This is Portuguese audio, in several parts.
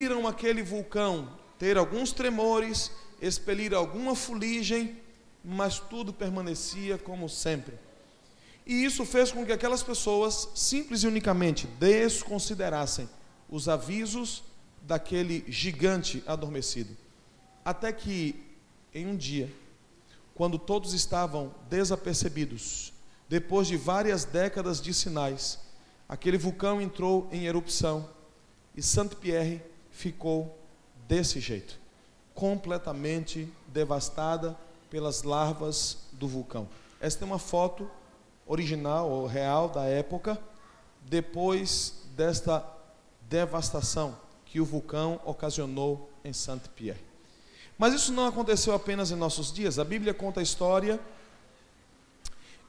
viram aquele vulcão ter alguns tremores, expelir alguma fuligem, mas tudo permanecia como sempre. E isso fez com que aquelas pessoas simples e unicamente desconsiderassem os avisos daquele gigante adormecido. Até que, em um dia, quando todos estavam desapercebidos, depois de várias décadas de sinais, aquele vulcão entrou em erupção e Saint-Pierre ficou desse jeito, completamente devastada pelas larvas do vulcão. Esta é uma foto original ou real da época, depois desta devastação que o vulcão ocasionou em Saint-Pierre. Mas isso não aconteceu apenas em nossos dias. A Bíblia conta a história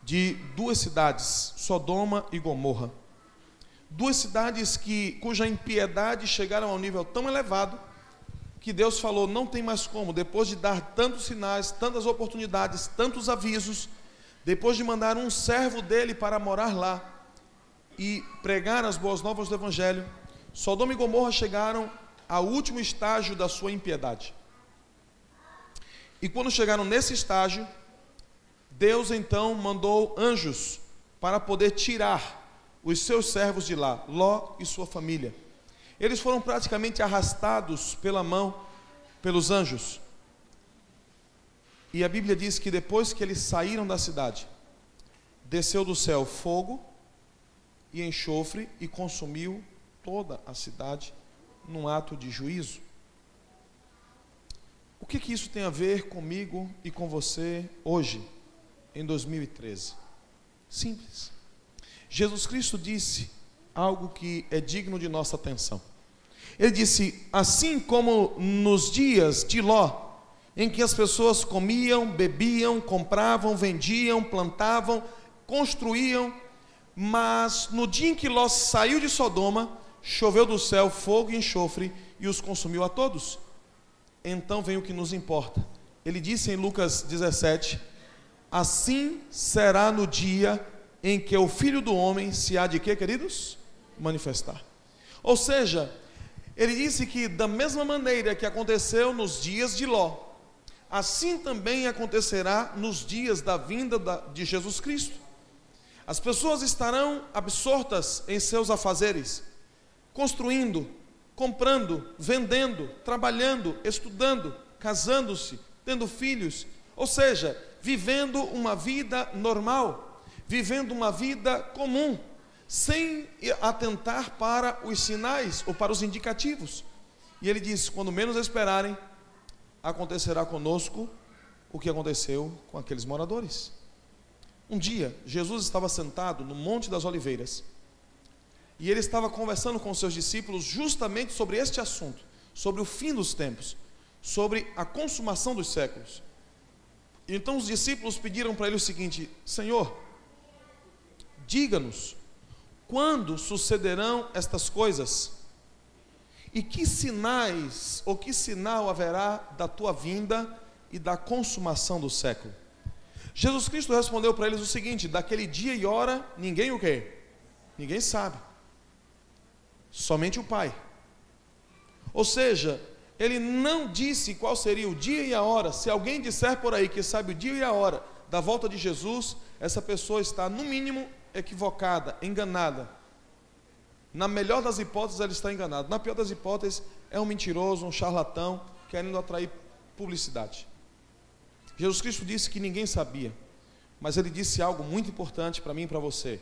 de duas cidades, Sodoma e Gomorra. Duas cidades cuja impiedade chegaram a um nível tão elevado que Deus falou, não tem mais como, depois de dar tantos sinais, tantas oportunidades, tantos avisos, depois de mandar um servo dele para morar lá e pregar as boas novas do Evangelho, Sodoma e Gomorra chegaram ao último estágio da sua impiedade. E quando chegaram nesse estágio, Deus então mandou anjos para poder tirar os seus servos de lá, Ló e sua família. Eles foram praticamente arrastados pela mão, pelos anjos. E a Bíblia diz que depois que eles saíram da cidade, desceu do céu fogo e enxofre e consumiu toda a cidade num ato de juízo. O que isso tem a ver comigo e com você hoje, em 2013? Simples. Jesus Cristo disse algo que é digno de nossa atenção. Ele disse, assim como nos dias de Ló, em que as pessoas comiam, bebiam, compravam, vendiam, plantavam, construíam, mas no dia em que Ló saiu de Sodoma, choveu do céu fogo e enxofre e os consumiu a todos. Então vem o que nos importa. Ele disse em Lucas 17, assim será no dia em que o Filho do Homem se há de quê, queridos? Manifestar. Ou seja, ele disse que da mesma maneira que aconteceu nos dias de Ló, assim também acontecerá nos dias da vinda de Jesus Cristo. As pessoas estarão absortas em seus afazeres, construindo, comprando, vendendo, trabalhando, estudando, casando-se, tendo filhos, ou seja, vivendo uma vida normal, vivendo uma vida comum, sem atentar para os sinais ou para os indicativos. E ele diz, quando menos esperarem, acontecerá conosco o que aconteceu com aqueles moradores. Um dia, Jesus estava sentado no Monte das Oliveiras, e ele estava conversando com seus discípulos justamente sobre este assunto, sobre o fim dos tempos, sobre a consumação dos séculos. Então os discípulos pediram para ele o seguinte, Senhor, diga-nos, quando sucederão estas coisas? E que sinais, ou que sinal haverá da tua vinda e da consumação do século? Jesus Cristo respondeu para eles o seguinte, daquele dia e hora, ninguém o quê? Ninguém sabe. Somente o Pai. Ou seja, ele não disse qual seria o dia e a hora. Se alguém disser por aí que sabe o dia e a hora da volta de Jesus, essa pessoa está no mínimo equivocada, enganada. Na melhor das hipóteses ela está enganada, na pior das hipóteses é um mentiroso, um charlatão, querendo atrair publicidade. Jesus Cristo disse que ninguém sabia, mas ele disse algo muito importante para mim e para você.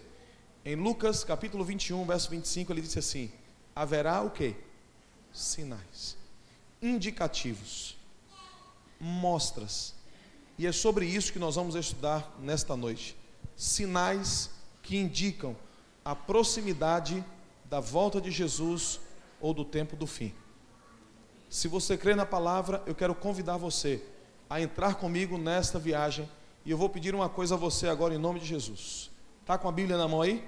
Em Lucas capítulo 21, verso 25, ele disse assim, haverá o quê? Sinais, indicativos, mostras, e é sobre isso que nós vamos estudar nesta noite. Sinais que indicam a proximidade da volta de Jesus ou do tempo do fim. Se você crê na palavra, eu quero convidar você a entrar comigo nesta viagem, e eu vou pedir uma coisa a você agora em nome de Jesus. Está com a Bíblia na mão aí?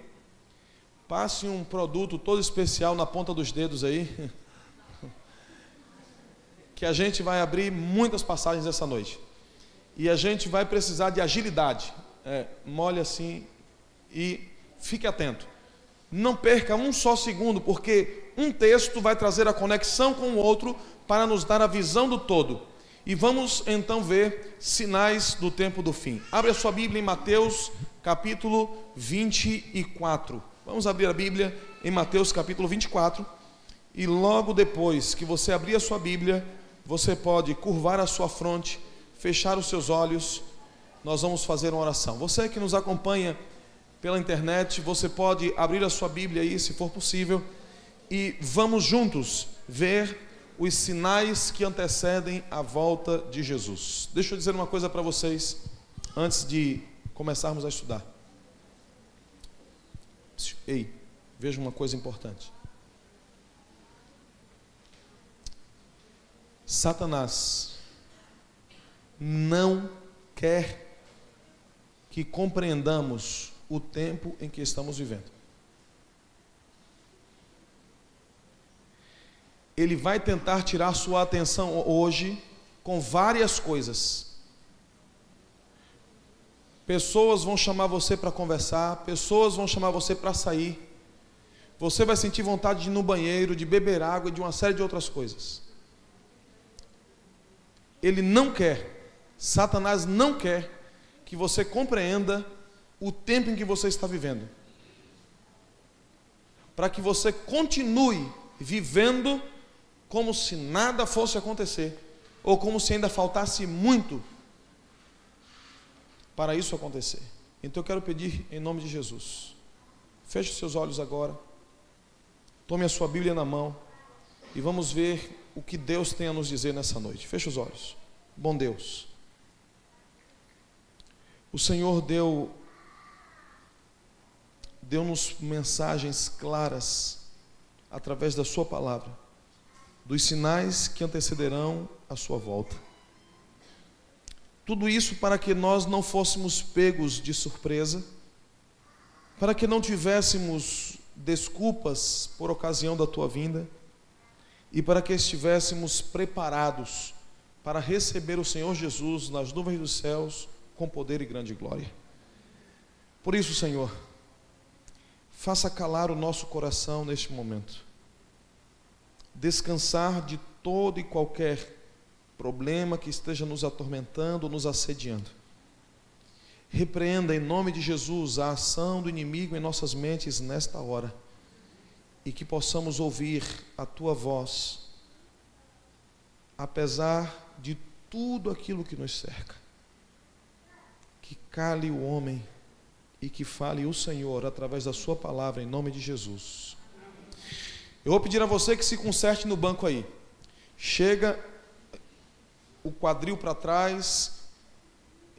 Passe um produto todo especial na ponta dos dedos aí, que a gente vai abrir muitas passagens essa noite, e a gente vai precisar de agilidade. Molhe assim e fique atento. Não perca um só segundo, porque um texto vai trazer a conexão com o outro para nos dar a visão do todo. E vamos então ver sinais do tempo do fim. Abre a sua Bíblia em Mateus capítulo 24. Vamos abrir a Bíblia em Mateus capítulo 24. E logo depois que você abrir a sua Bíblia, você pode curvar a sua fronte, fechar os seus olhos. Nós vamos fazer uma oração. Você que nos acompanha pela internet, você pode abrir a sua Bíblia aí, se for possível, e vamos juntos ver os sinais que antecedem a volta de Jesus. Deixa eu dizer uma coisa para vocês, antes de começarmos a estudar. Ei, veja uma coisa importante. Satanás não quer que compreendamos o tempo em que estamos vivendo. Ele vai tentar tirar sua atenção hoje com várias coisas. Pessoas vão chamar você para conversar, pessoas vão chamar você para sair. Você vai sentir vontade de ir no banheiro, de beber água e de uma série de outras coisas. Ele não quer, Satanás não quer que você compreenda o tempo em que você está vivendo, para que você continue vivendo como se nada fosse acontecer, ou como se ainda faltasse muito para isso acontecer. Então eu quero pedir em nome de Jesus, feche os seus olhos agora, tome a sua Bíblia na mão e vamos ver o que Deus tem a nos dizer nessa noite. Feche os olhos. Bom Deus, o Senhor deu-nos mensagens claras através da sua palavra, dos sinais que antecederão a sua volta. Tudo isso para que nós não fôssemos pegos de surpresa, para que não tivéssemos desculpas por ocasião da tua vinda e para que estivéssemos preparados para receber o Senhor Jesus nas nuvens dos céus com poder e grande glória. Por isso, Senhor, faça calar o nosso coração neste momento, descansar de todo e qualquer problema que esteja nos atormentando, nos assediando. Repreenda em nome de Jesus a ação do inimigo em nossas mentes nesta hora, e que possamos ouvir a tua voz, apesar de tudo aquilo que nos cerca. Que cale o homem e que fale o Senhor através da sua palavra, em nome de Jesus. Eu vou pedir a você que se conserte no banco aí. Chega o quadril para trás,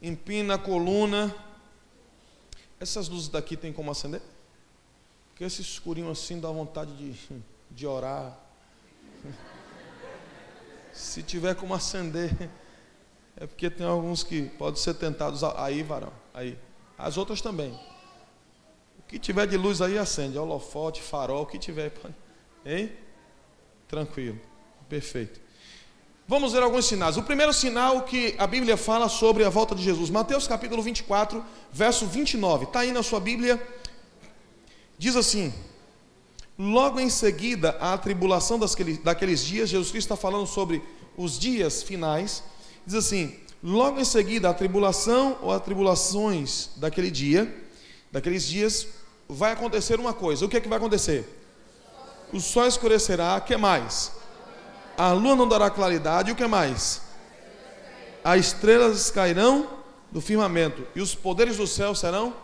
empina a coluna. Essas luzes daqui tem como acender? Porque esse escurinho assim dá vontade de orar. Se tiver como acender, é porque tem alguns que podem ser tentados. Aí, varão, aí. As outras também. O que tiver de luz aí, acende. Holofote, farol, o que tiver. Pode. Hein? Tranquilo. Perfeito. Vamos ver alguns sinais. O primeiro sinal que a Bíblia fala sobre a volta de Jesus. Mateus capítulo 24, verso 29. Está aí na sua Bíblia. Diz assim: logo em seguida à tribulação daqueles dias, Jesus Cristo está falando sobre os dias finais. Diz assim: logo em seguida à tribulação ou às tribulações daqueles dias, vai acontecer uma coisa. O que é que vai acontecer? O sol escurecerá. O que mais? A lua não dará claridade. E o que mais? As estrelas cairão do firmamento e os poderes do céu serão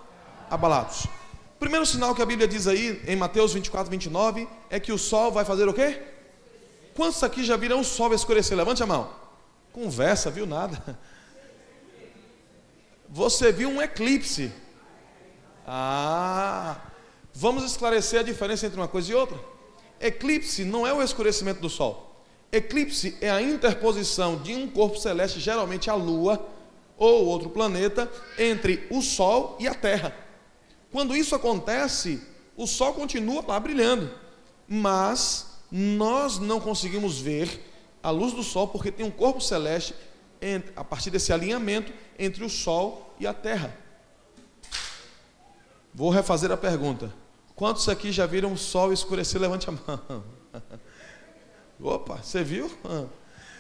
abalados. O primeiro sinal que a Bíblia diz aí, em Mateus 24, 29, é que o sol vai fazer o quê? Quantos aqui já viram o sol escurecer? Levante a mão. Conversa, viu nada? Você viu um eclipse. Vamos esclarecer a diferença entre uma coisa e outra. Eclipse não é o escurecimento do sol. Eclipse é a interposição de um corpo celeste, geralmente a lua ou outro planeta, entre o sol e a terra. Quando isso acontece, o sol continua lá brilhando, mas nós não conseguimos ver a luz do sol porque tem um corpo celeste a partir desse alinhamento entre o sol e a terra. Vou refazer a pergunta: Quantos aqui já viram o sol escurecer? Levante a mão. Opa, você viu?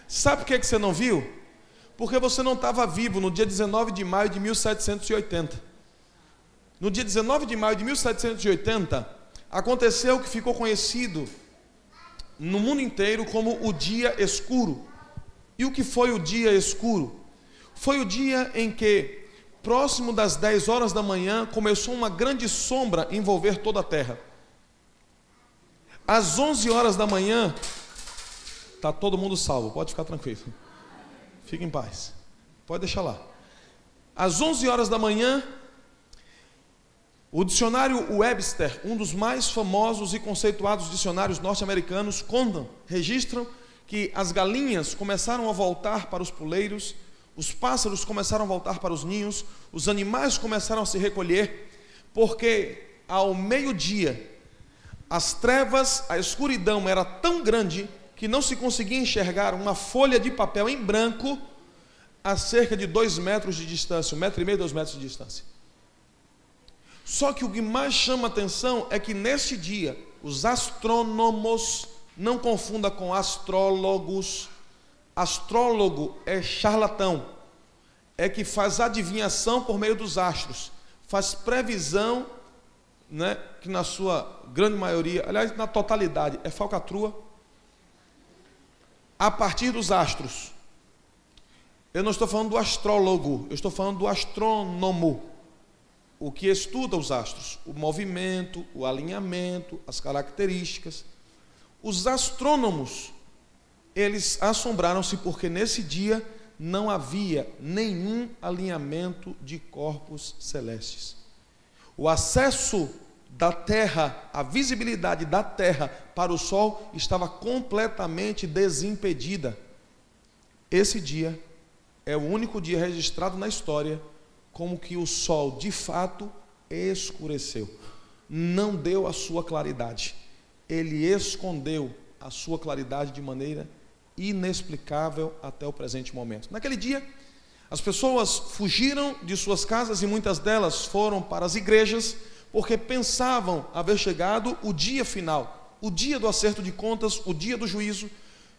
Sabe por que você não viu? Porque você não estava vivo no dia 19 de maio de 1780. No dia 19 de maio de 1780, aconteceu o que ficou conhecido no mundo inteiro como o dia escuro. E o que foi o dia escuro? Foi o dia em que, próximo das 10 horas da manhã, começou uma grande sombra envolver toda a terra. Às 11 horas da manhã, está todo mundo salvo, pode ficar tranquilo. Fique em paz, pode deixar lá. Às 11 horas da manhã, o dicionário Webster, um dos mais famosos e conceituados dicionários norte-americanos, registram que as galinhas começaram a voltar para os puleiros, os pássaros começaram a voltar para os ninhos, os animais começaram a se recolher, porque ao meio-dia, as trevas, a escuridão era tão grande que não se conseguia enxergar uma folha de papel em branco a cerca de 2 metros de distância, 1,5 metro, 2 metros de distância. Só que o que mais chama atenção é que neste dia, os astrônomos, não confunda com astrólogos, astrólogo é charlatão, é que faz adivinhação por meio dos astros, faz previsão, né, que na sua grande maioria, aliás, na totalidade, é falcatrua, a partir dos astros. Eu não estou falando do astrólogo, eu estou falando do astrônomo, o que estuda os astros, o movimento, o alinhamento, as características. Os astrônomos, eles assombraram-se porque nesse dia não havia nenhum alinhamento de corpos celestes. O acesso da Terra, a visibilidade da Terra para o Sol estava completamente desimpedida. Esse dia é o único dia registrado na história como que o Sol de fato escureceu. Não deu a sua claridade. Ele escondeu a sua claridade de maneira inexplicável até o presente momento. Naquele dia, as pessoas fugiram de suas casas e muitas delas foram para as igrejas porque pensavam haver chegado o dia final, o dia do acerto de contas, o dia do juízo,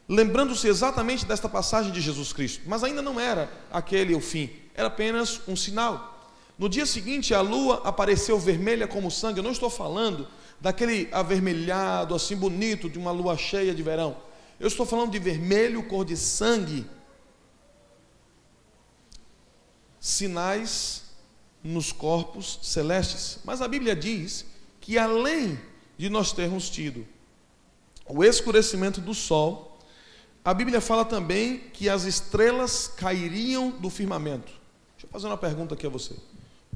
lembrando-se exatamente desta passagem de Jesus Cristo. Mas ainda não era aquele o fim, era apenas um sinal. No dia seguinte, a lua apareceu vermelha como sangue. Eu não estou falando daquele avermelhado assim bonito de uma lua cheia de verão. Eu estou falando de vermelho, cor de sangue. Sinais nos corpos celestes. Mas a Bíblia diz que além de nós termos tido o escurecimento do sol, a Bíblia fala também que as estrelas cairiam do firmamento. Deixa eu fazer uma pergunta aqui a você.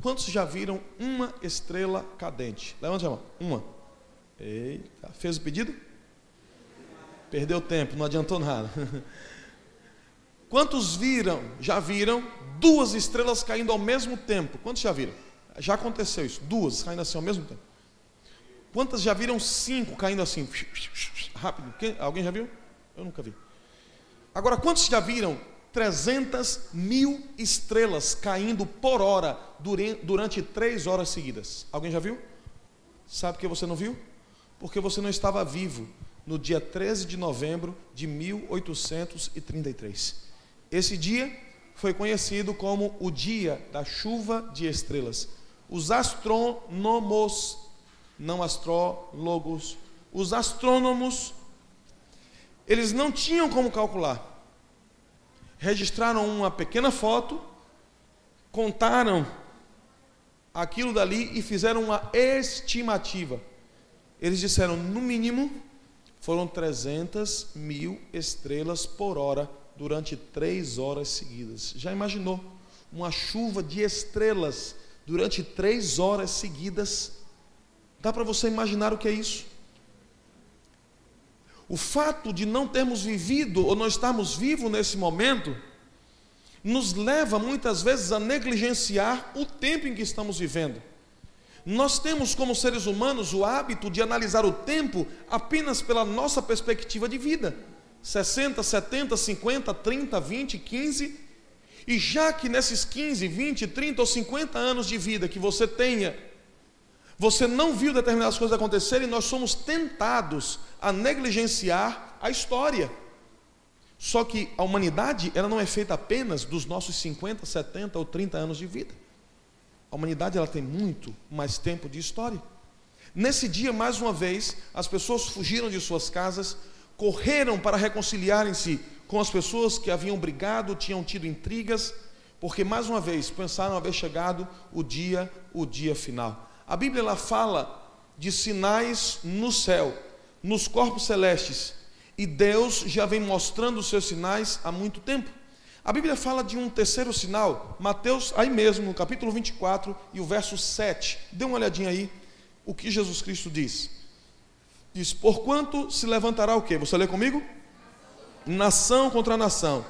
Quantos já viram uma estrela cadente? Levante a mão. Uma. Eita, fez o pedido? Perdeu tempo, não adiantou nada. Quantos já viram 2 estrelas caindo ao mesmo tempo? Quantos já viram? Já aconteceu isso, 2 caindo assim ao mesmo tempo. Quantas já viram 5 caindo assim, rápido? Alguém já viu? Eu nunca vi. Agora, quantos já viram 300.000 estrelas caindo por hora durante 3 horas seguidas? Alguém já viu? Sabe por que você não viu? Porque você não estava vivo no dia 13 de novembro de 1833. Esse dia foi conhecido como o dia da chuva de estrelas. Os astrônomos, não astrólogos, os astrônomos, eles não tinham como calcular. Registraram uma pequena foto, contaram aquilo dali e fizeram uma estimativa. Eles disseram, no mínimo, foram 300.000 estrelas por hora durante 3 horas seguidas. Já imaginou uma chuva de estrelas durante 3 horas seguidas? Dá para você imaginar o que é isso? O fato de não termos vivido ou não estarmos vivos nesse momento nos leva muitas vezes a negligenciar o tempo em que estamos vivendo. Nós temos como seres humanos o hábito de analisar o tempo apenas pela nossa perspectiva de vida. 60, 70, 50, 30, 20, 15. E já que nesses 15, 20, 30 ou 50 anos de vida que você tenha, você não viu determinadas coisas acontecerem, nós somos tentados a negligenciar a história. Só que a humanidade, ela não é feita apenas dos nossos 50, 70 ou 30 anos de vida. A humanidade, ela tem muito mais tempo de história. Nesse dia, mais uma vez, as pessoas fugiram de suas casas, correram para reconciliarem-se com as pessoas que haviam brigado, tinham tido intrigas, porque mais uma vez pensaram haver chegado o dia final. A Bíblia, ela fala de sinais no céu, nos corpos celestes, e Deus já vem mostrando os seus sinais há muito tempo. A Bíblia fala de um terceiro sinal, Mateus, aí mesmo, no capítulo 24 e o verso 7. Dê uma olhadinha aí, o que Jesus Cristo diz. Diz, porquanto se levantará o quê? Você lê comigo? Nação contra nação,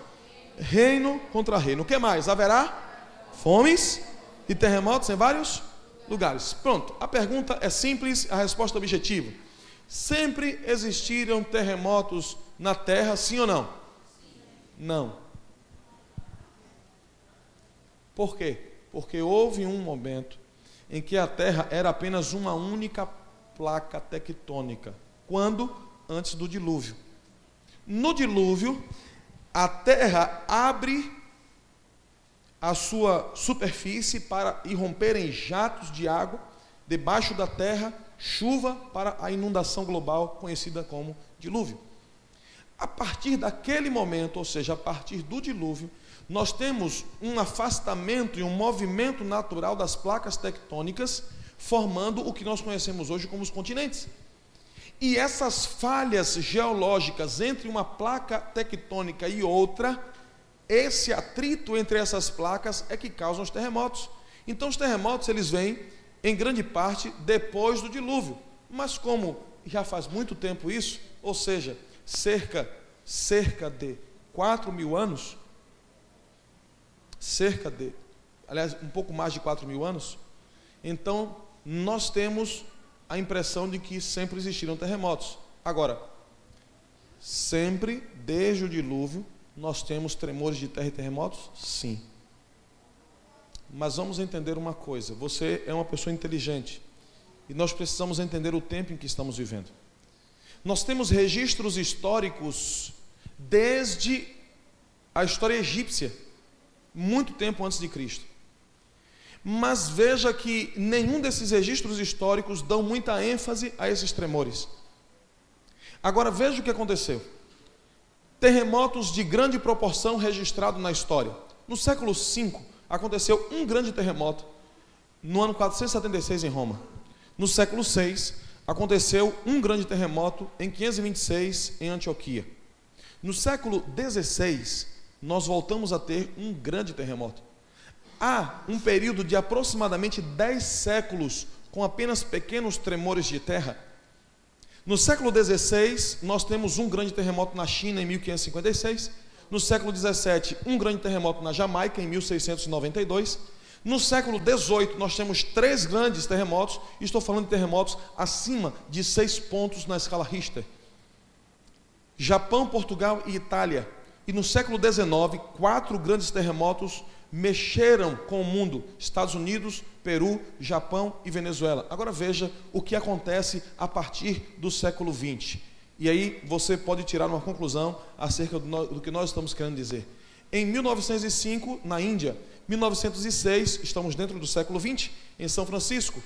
reino contra reino. O que mais? Haverá fomes e terremotos em vários lugares. Pronto, a pergunta é simples, a resposta é objetiva. Sempre existiram terremotos na terra, sim ou não? Não. Por quê? Porque houve um momento em que a terra era apenas uma única placa tectônica. Quando? Antes do dilúvio. No dilúvio, a terra abre a sua superfície para irromperem jatos de água debaixo da terra, chuva para a inundação global conhecida como dilúvio. A partir daquele momento, ou seja, a partir do dilúvio, nós temos um afastamento e um movimento natural das placas tectônicas, formando o que nós conhecemos hoje como os continentes. E essas falhas geológicas entre uma placa tectônica e outra, esse atrito entre essas placas é que causam os terremotos. Então os terremotos, eles vêm em grande parte depois do dilúvio. Mas como já faz muito tempo isso, ou seja, cerca de 4.000 anos, aliás, um pouco mais de 4.000 anos, então nós temos a impressão de que sempre existiram terremotos. Agora, sempre, desde o dilúvio, nós temos tremores de terra e terremotos? Sim. Mas vamos entender uma coisa, você é uma pessoa inteligente, e nós precisamos entender o tempo em que estamos vivendo. Nós temos registros históricos desde a história egípcia, muito tempo antes de Cristo. Mas veja que nenhum desses registros históricos dão muita ênfase a esses tremores. Agora veja o que aconteceu. Terremotos de grande proporção registrados na história. No século V, aconteceu um grande terremoto, no ano 476 em Roma. No século VI, aconteceu um grande terremoto em 526 em Antioquia. No século XVI, nós voltamos a ter um grande terremoto. Há um período de aproximadamente 10 séculos com apenas pequenos tremores de terra. No século XVI, nós temos um grande terremoto na China em 1556. No século XVII, um grande terremoto na Jamaica em 1692. No século XVIII, nós temos 3 grandes terremotos. Estou falando de terremotos acima de 6 pontos na escala Richter. Japão, Portugal e Itália. E no século XIX, 4 grandes terremotos mexeram com o mundo: Estados Unidos, Peru, Japão e Venezuela. Agora veja o que acontece a partir do século XX. E aí você pode tirar uma conclusão acerca do que nós estamos querendo dizer. Em 1905, na Índia. 1906, estamos dentro do século XX, em São Francisco.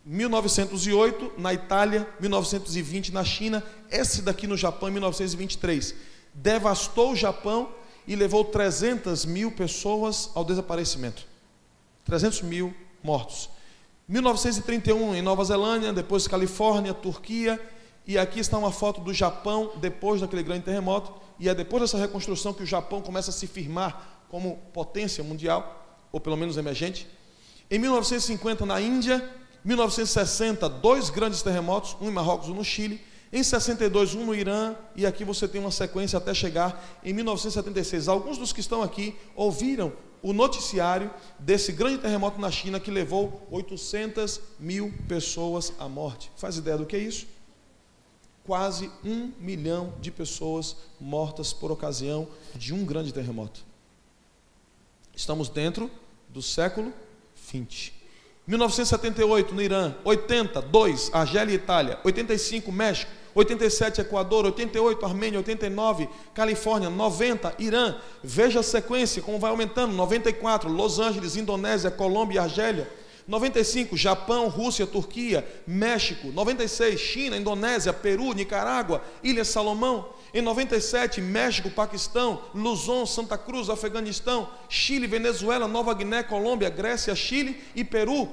1908, na Itália. 1920, na China. Esse daqui no Japão, em 1923. Devastou o Japão e levou 300 mil pessoas ao desaparecimento. 300 mil mortos. 1931, em Nova Zelândia, depois Califórnia, Turquia. E aqui está uma foto do Japão depois daquele grande terremoto. E é depois dessa reconstrução que o Japão começa a se firmar como potência mundial, ou pelo menos emergente. Em 1950, na Índia. 1960, 2 grandes terremotos, um em Marrocos e um no Chile. Em 62, um no Irã. E aqui você tem uma sequência até chegar em 1976. Alguns dos que estão aqui ouviram o noticiário desse grande terremoto na China que levou 800 mil pessoas à morte. Faz ideia do que é isso? Quase 1 milhão de pessoas mortas por ocasião de um grande terremoto. Estamos dentro do século XX. 1978 no Irã, 80, 2, Argélia e Itália, 85, México, 87, Equador, 88, Armênia, 89, Califórnia, 90, Irã. Veja a sequência, como vai aumentando. 94, Los Angeles, Indonésia, Colômbia e Argélia. 95, Japão, Rússia, Turquia, México. 96, China, Indonésia, Peru, Nicarágua, Ilha Salomão. Em 97, México, Paquistão, Luzon, Santa Cruz, Afeganistão, Chile, Venezuela, Nova Guiné, Colômbia, Grécia, Chile e Peru.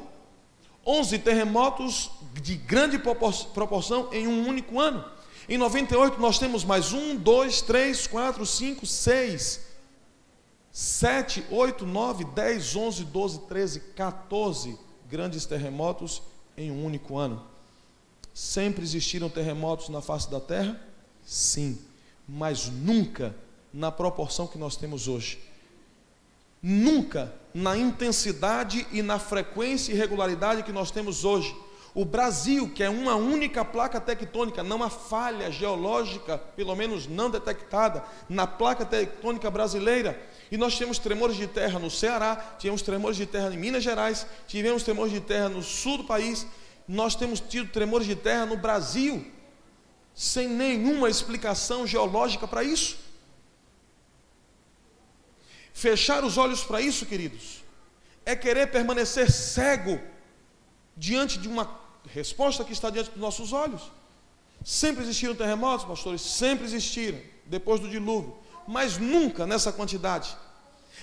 11 terremotos de grande proporção em um único ano. Em 98 nós temos mais 1, 2, 3, 4, 5, 6, 7, 8, 9, 10, 11, 12, 13, 14 grandes terremotos em um único ano. Sempre existiram terremotos na face da terra? Sim, mas nunca na proporção que nós temos hoje. Nunca na intensidade e na frequência e regularidade que nós temos hoje. O Brasil, que é uma única placa tectônica, não há falha geológica, pelo menos não detectada, na placa tectônica brasileira. E nós tivemos tremores de terra no Ceará, tivemos tremores de terra em Minas Gerais, tivemos tremores de terra no sul do país. Nós temos tido tremores de terra no Brasil, sem nenhuma explicação geológica para isso. Fechar os olhos para isso, queridos, é querer permanecer cego diante de uma resposta que está diante dos nossos olhos. Sempre existiram terremotos, pastores? Sempre existiram, depois do dilúvio, mas nunca nessa quantidade.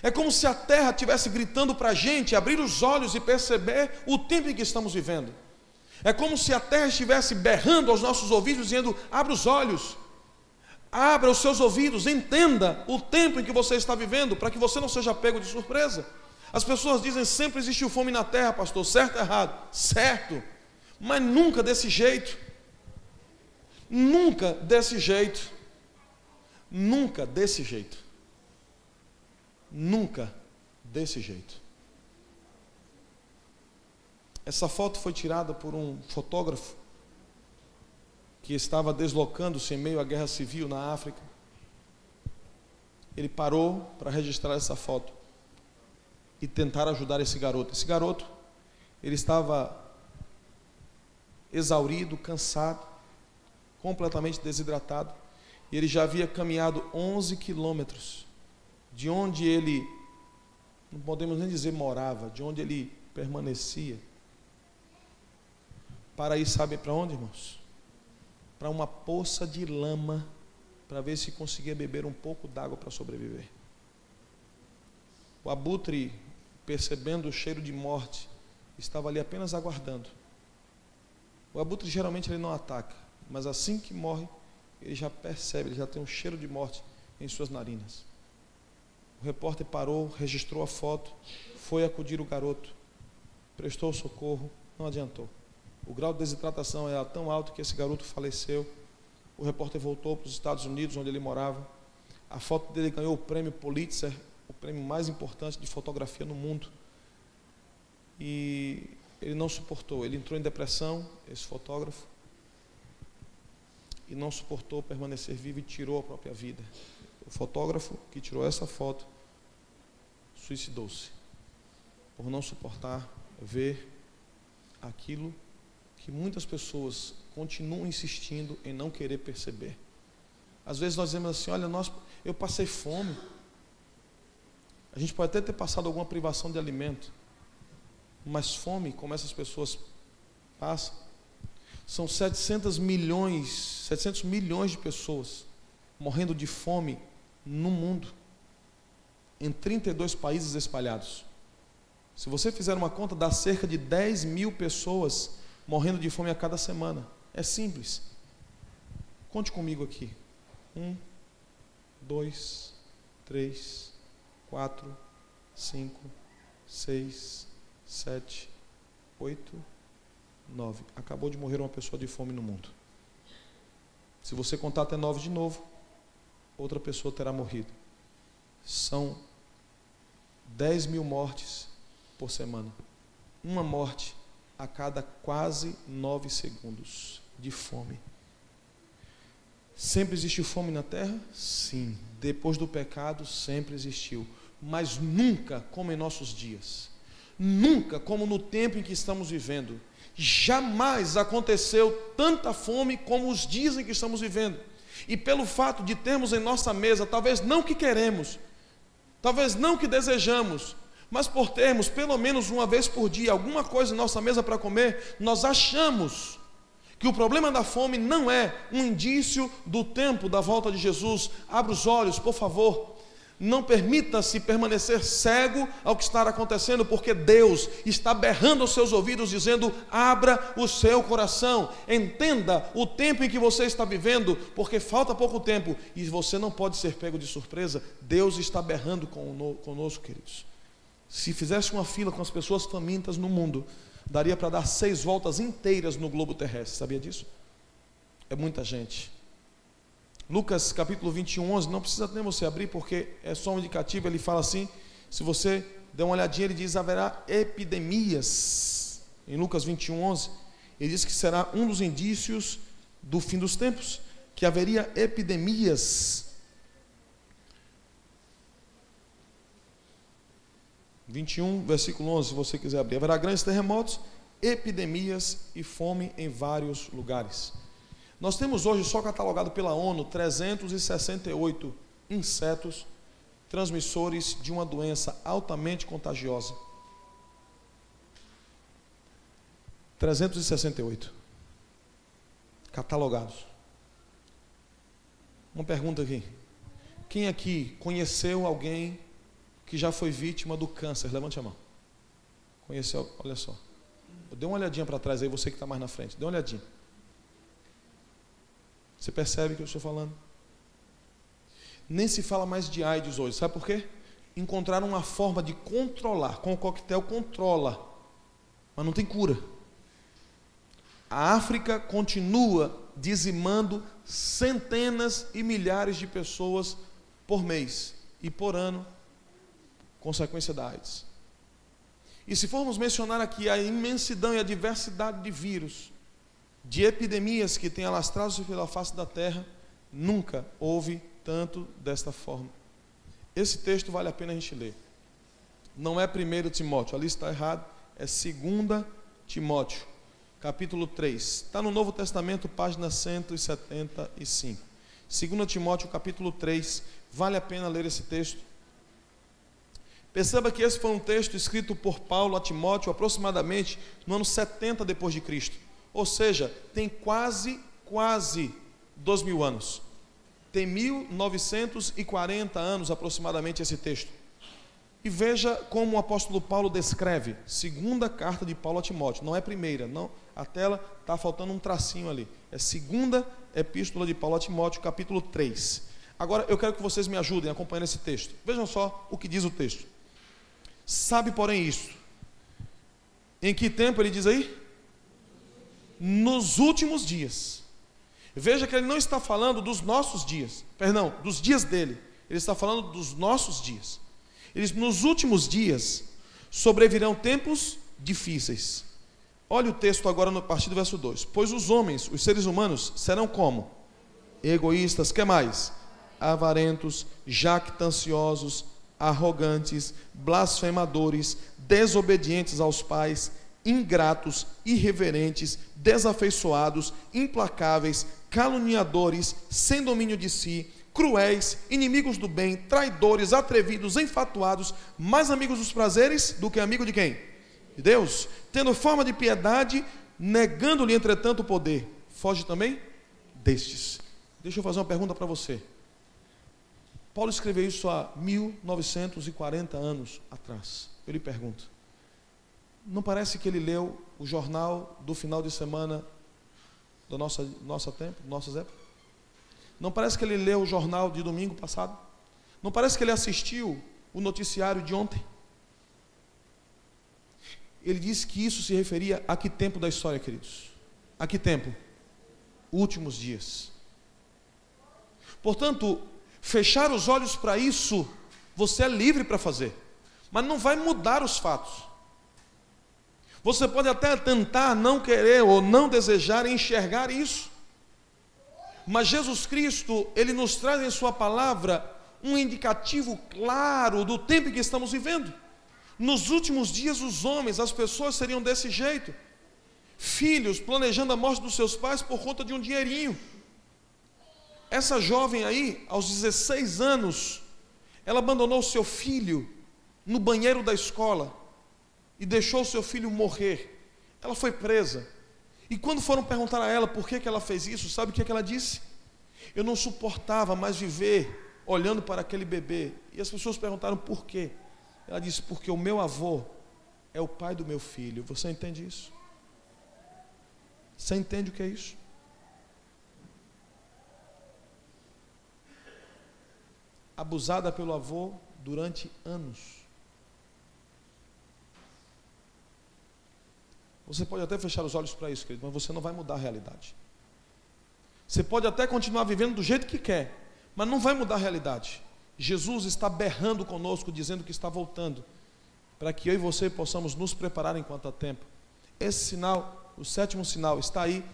É como se a terra estivesse gritando para a gente abrir os olhos e perceber o tempo em que estamos vivendo. É como se a terra estivesse berrando aos nossos ouvidos, dizendo: abra os olhos, abra os seus ouvidos, entenda o tempo em que você está vivendo, para que você não seja pego de surpresa. As pessoas dizem: sempre existiu fome na terra, pastor. Certo ou errado? Certo, mas nunca desse jeito. Nunca desse jeito. Nunca desse jeito. Nunca desse jeito. Essa foto foi tirada por um fotógrafo que estava deslocando-se em meio à guerra civil na África. Ele parou para registrar essa foto e tentar ajudar esse garoto. Esse garoto, ele estava exaurido, cansado, completamente desidratado, e ele já havia caminhado 11 quilômetros de onde ele, não podemos nem dizer morava, de onde ele permanecia, para ir, sabe para onde, irmãos? Para uma poça de lama, para ver se conseguia beber um pouco d'água para sobreviver. O abutre, percebendo o cheiro de morte, estava ali apenas aguardando. O abutre geralmente ele não ataca, mas assim que morre, ele já percebe, ele já tem um cheiro de morte em suas narinas. O repórter parou, registrou a foto, foi acudir o garoto, prestou socorro, não adiantou. O grau de desidratação era tão alto que esse garoto faleceu. O repórter voltou para os Estados Unidos, onde ele morava. A foto dele ganhou o prêmio Pulitzer, o prêmio mais importante de fotografia no mundo. E ele não suportou, ele entrou em depressão, esse fotógrafo, e não suportou permanecer vivo e tirou a própria vida. O fotógrafo que tirou essa foto suicidou-se, por não suportar ver aquilo que muitas pessoas continuam insistindo em não querer perceber. Às vezes nós dizemos assim: olha, eu passei fome. A gente pode até ter passado alguma privação de alimento, mas fome, como essas pessoas passam, são 700 milhões de pessoas morrendo de fome no mundo, em 32 países espalhados. Se você fizer uma conta, dá cerca de 10 mil pessoas morrendo de fome a cada semana. É simples. Conte comigo aqui. 1, 2, 3, 4, 5, 6, 7, 8, 9. Acabou de morrer uma pessoa de fome no mundo. Se você contar até 9 de novo, outra pessoa terá morrido. São 10 mil mortes por semana. Uma morte a cada quase 9 segundos de fome. Sempre existiu fome na terra? Sim. Depois do pecado, sempre existiu. Mas nunca como em nossos dias. Nunca como no tempo em que estamos vivendo. Jamais aconteceu tanta fome como os dias em que estamos vivendo. E pelo fato de termos em nossa mesa, talvez não o que queremos, talvez não o que desejamos, mas por termos pelo menos uma vez por dia alguma coisa em nossa mesa para comer, nós achamos que o problema da fome não é um indício do tempo da volta de Jesus. Abra os olhos, por favor. Não permita-se permanecer cego ao que está acontecendo, porque Deus está berrando aos seus ouvidos, dizendo: abra o seu coração, entenda o tempo em que você está vivendo, porque falta pouco tempo e você não pode ser pego de surpresa. Deus está berrando conosco, queridos. Se fizesse uma fila com as pessoas famintas no mundo, daria para dar 6 voltas inteiras no globo terrestre, sabia disso? É muita gente. Lucas capítulo 21, 11, não precisa nem você abrir, porque é só um indicativo. Ele fala assim, se você der uma olhadinha, ele diz: haverá epidemias. Em Lucas 21, 11, ele diz que será um dos indícios do fim dos tempos, que haveria epidemias. 21, versículo 11, se você quiser abrir. Haverá grandes terremotos, epidemias e fome em vários lugares. Nós temos hoje, só catalogado pela ONU, 368 insetos transmissores de uma doença altamente contagiosa. 368 catalogados. Uma pergunta aqui: quem aqui conheceu alguém que já foi vítima do câncer? Levante a mão. Conheceu? Olha só, dê uma olhadinha para trás aí, você que está mais na frente, dê uma olhadinha. Você percebe o que eu estou falando? Nem se fala mais de AIDS hoje, sabe por quê? Encontraram uma forma de controlar, com o coquetel controla, mas não tem cura. A África continua dizimando centenas e milhares de pessoas por mês e por ano, consequência da AIDS. E se formos mencionar aqui a imensidão e a diversidade de vírus, de epidemias que têm alastrado-se pela face da terra, nunca houve tanto desta forma. Esse texto vale a pena a gente ler. Não é 1 Timóteo, ali está errado, é 2 Timóteo, capítulo 3. Está no Novo Testamento, página 175. 2 Timóteo, capítulo 3, vale a pena ler esse texto. Perceba que esse foi um texto escrito por Paulo a Timóteo aproximadamente no ano 70 depois de Cristo. Ou seja, tem quase 2000 anos. Tem 1940 anos aproximadamente esse texto. E veja como o apóstolo Paulo descreve, 2ª carta de Paulo a Timóteo. Não é primeira, não. A tela está faltando um tracinho ali. É 2ª epístola de Paulo a Timóteo, capítulo 3. Agora eu quero que vocês me ajudem acompanhando esse texto. Vejam só o que diz o texto. Sabe, porém, isto. Em que tempo ele diz aí? Nos últimos dias. Veja que ele não está falando dos nossos dias, perdão, dos dias dele. Ele está falando dos nossos dias. Ele diz: nos últimos dias sobrevirão tempos difíceis. Olha o texto agora a partir do verso 2. Pois os homens, os seres humanos, serão como? Egoístas, que mais? Avarentos, jactanciosos, arrogantes, blasfemadores, desobedientes aos pais, ingratos, irreverentes, desafeiçoados, implacáveis, caluniadores, sem domínio de si, cruéis, inimigos do bem, traidores, atrevidos, enfatuados, mais amigos dos prazeres do que amigo de quem? De Deus, tendo forma de piedade, negando-lhe entretanto o poder. Foge também destes. Deixa eu fazer uma pergunta para você. Paulo escreveu isso há 1940 anos atrás. Eu lhe pergunto, não parece que ele leu o jornal do final de semana do nosso tempo, nossas épocas? Não parece que ele leu o jornal de domingo passado? Não parece que ele assistiu o noticiário de ontem? Ele disse que isso se referia a que tempo da história, queridos? A que tempo? Últimos dias. Portanto, fechar os olhos para isso, você é livre para fazer, mas não vai mudar os fatos. Você pode até tentar não querer ou não desejar enxergar isso, mas Jesus Cristo, Ele nos traz em sua palavra um indicativo claro do tempo em que estamos vivendo. Nos últimos dias, os homens, as pessoas seriam desse jeito. Filhos planejando a morte dos seus pais por conta de um dinheirinho. Essa jovem aí, aos 16 anos, ela abandonou seu filho no banheiro da escola e deixou seu filho morrer. Ela foi presa. E quando foram perguntar a ela por que ela fez isso, sabe o que ela disse? Eu não suportava mais viver olhando para aquele bebê. E as pessoas perguntaram por quê. Ela disse, porque o meu avô é o pai do meu filho. Você entende isso? Você entende o que é isso? Abusada pelo avô durante anos. Você pode até fechar os olhos para isso, querido, mas você não vai mudar a realidade. Você pode até continuar vivendo do jeito que quer, mas não vai mudar a realidade. Jesus está berrando conosco, dizendo que está voltando, para que eu e você possamos nos preparar enquanto há tempo. Esse sinal, o 7º sinal, está aí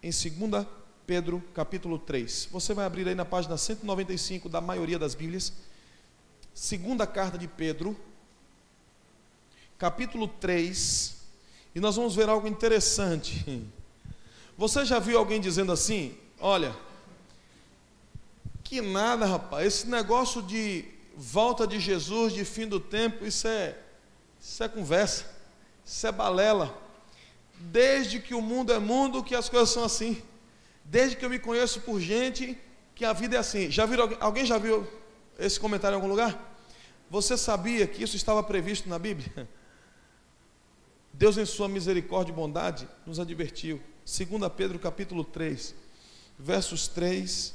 em 2 Pedro, capítulo 3. Você vai abrir aí na página 195 da maioria das Bíblias. Segunda carta de Pedro, capítulo 3, e nós vamos ver algo interessante. Você já viu alguém dizendo assim, olha, que nada, rapaz, esse negócio de volta de Jesus, de fim do tempo, isso é conversa, isso é balela. Desde que o mundo é mundo, que as coisas são assim. Desde que eu me conheço por gente, que a vida é assim. Já viram, alguém já viu esse comentário em algum lugar? Você sabia que isso estava previsto na Bíblia? Deus, em sua misericórdia e bondade, nos advertiu. 2 Pedro capítulo 3, versos 3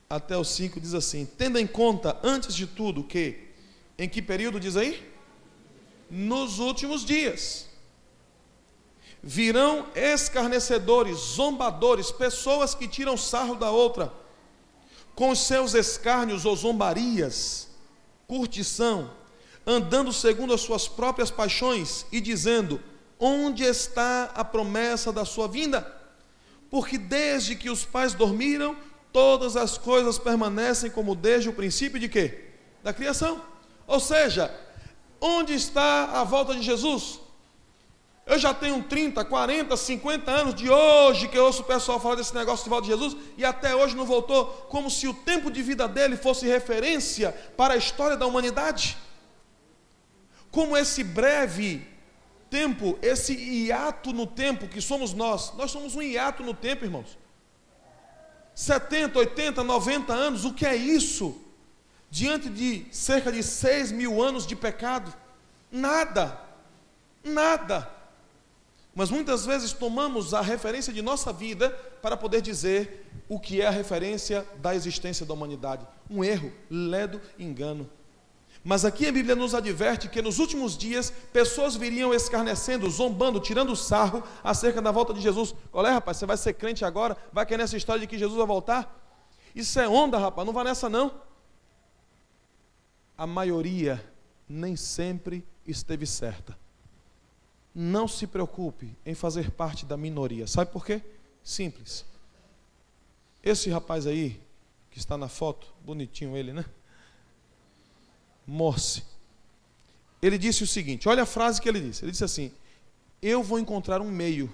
até o 5, diz assim: tendo em conta, antes de tudo, que, em que período diz aí? Nos últimos dias, virão escarnecedores, zombadores, pessoas que tiram sarro da outra, com os seus escárnios ou zombarias, curtição, andando segundo as suas próprias paixões e dizendo, onde está a promessa da sua vinda? Porque desde que os pais dormiram, todas as coisas permanecem como desde o princípio de quê? Da criação. Ou seja, onde está a volta de Jesus? Eu já tenho 30, 40, 50 anos de hoje que eu ouço o pessoal falar desse negócio de volta de Jesus e até hoje não voltou, como se o tempo de vida dele fosse referência para a história da humanidade. Como esse breve tempo, esse hiato no tempo que somos nós somos um hiato no tempo, irmãos. 70, 80, 90 anos, o que é isso? Diante de cerca de 6.000 anos de pecado? Nada, nada. Mas muitas vezes tomamos a referência de nossa vida para poder dizer o que é a referência da existência da humanidade. Um erro, ledo engano. Mas aqui a Bíblia nos adverte que nos últimos dias pessoas viriam escarnecendo, zombando, tirando sarro acerca da volta de Jesus. Olha, rapaz, você vai ser crente agora? Vai querer nessa história de que Jesus vai voltar? Isso é onda, rapaz, não vai nessa não. A maioria nem sempre esteve certa. Não se preocupe em fazer parte da minoria. Sabe por quê? Simples. Esse rapaz aí, que está na foto, bonitinho ele, né? Morse. Ele disse o seguinte, olha a frase que ele disse. Ele disse assim, eu vou encontrar um meio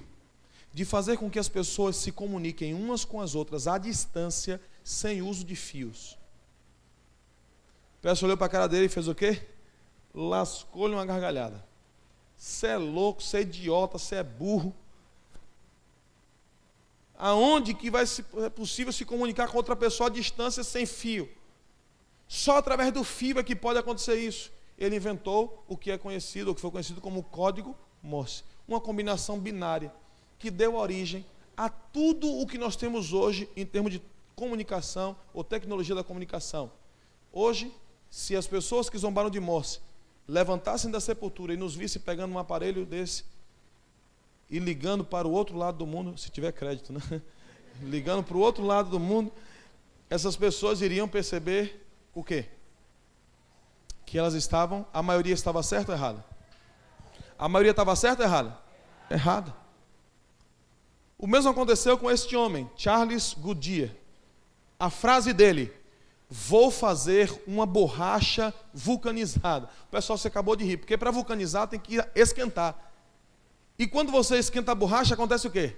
de fazer com que as pessoas se comuniquem umas com as outras à distância, sem uso de fios. O pessoal olhou para a cara dele e fez o quê? Lascou-lhe uma gargalhada. Você é louco, você é idiota, você é burro. Aonde que é possível se comunicar com outra pessoa à distância sem fio? Só através do fio é que pode acontecer isso. Ele inventou o que é conhecido, o que foi conhecido como código Morse. Uma combinação binária que deu origem a tudo o que nós temos hoje em termos de comunicação ou tecnologia da comunicação. Hoje, se as pessoas que zombaram de Morse levantassem da sepultura e nos vissem pegando um aparelho desse e ligando para o outro lado do mundo, se tiver crédito, né? Ligando para o outro lado do mundo, essas pessoas iriam perceber o quê? Que elas estavam, a maioria estava certa ou errada? A maioria estava certa ou errada? Errada. O mesmo aconteceu com este homem, Charles Goodyear. A frase dele, vou fazer uma borracha vulcanizada. O pessoal, você acabou de rir, porque para vulcanizar tem que esquentar. E quando você esquenta a borracha, acontece o quê?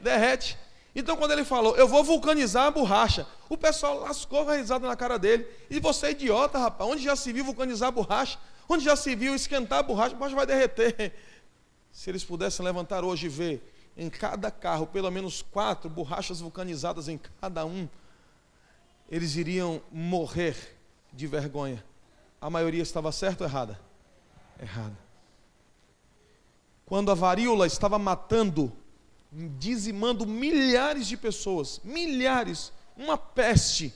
Derrete. Então, quando ele falou, eu vou vulcanizar a borracha, o pessoal lascou a risada na cara dele. E você é idiota, rapaz, onde já se viu vulcanizar a borracha? Onde já se viu esquentar a borracha vai derreter. Se eles pudessem levantar hoje e ver em cada carro, pelo menos 4 borrachas vulcanizadas em cada um, eles iriam morrer de vergonha. A maioria estava certa ou errada? Errada. Quando a varíola estava matando, dizimando milhares de pessoas, milhares, uma peste,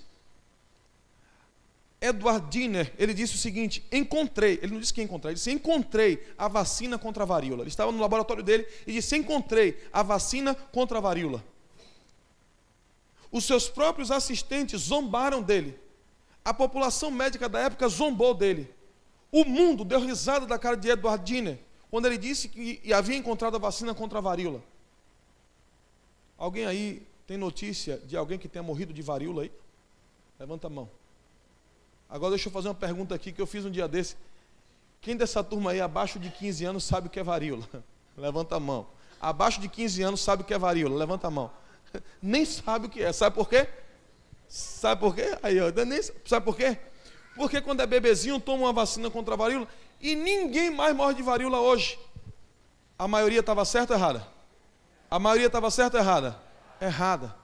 Edward Jenner, ele disse o seguinte, ele não disse que encontrei, ele disse, encontrei a vacina contra a varíola. Ele estava no laboratório dele e disse, encontrei a vacina contra a varíola. Os seus próprios assistentes zombaram dele. A população médica da época zombou dele. O mundo deu risada da cara de Edward Jenner, quando ele disse que havia encontrado a vacina contra a varíola. Alguém aí tem notícia de alguém que tenha morrido de varíola aí? Levanta a mão. Agora deixa eu fazer uma pergunta aqui que eu fiz um dia desse. Quem dessa turma aí abaixo de 15 anos sabe o que é varíola? Levanta a mão. Abaixo de 15 anos sabe o que é varíola? Levanta a mão. Nem sabe o que é. Sabe por quê? Sabe por quê? Aí, ó, sabe por quê? Porque quando é bebezinho toma uma vacina contra a varíola e ninguém mais morre de varíola hoje. A maioria estava certa ou errada? A maioria estava certa ou errada? Errada.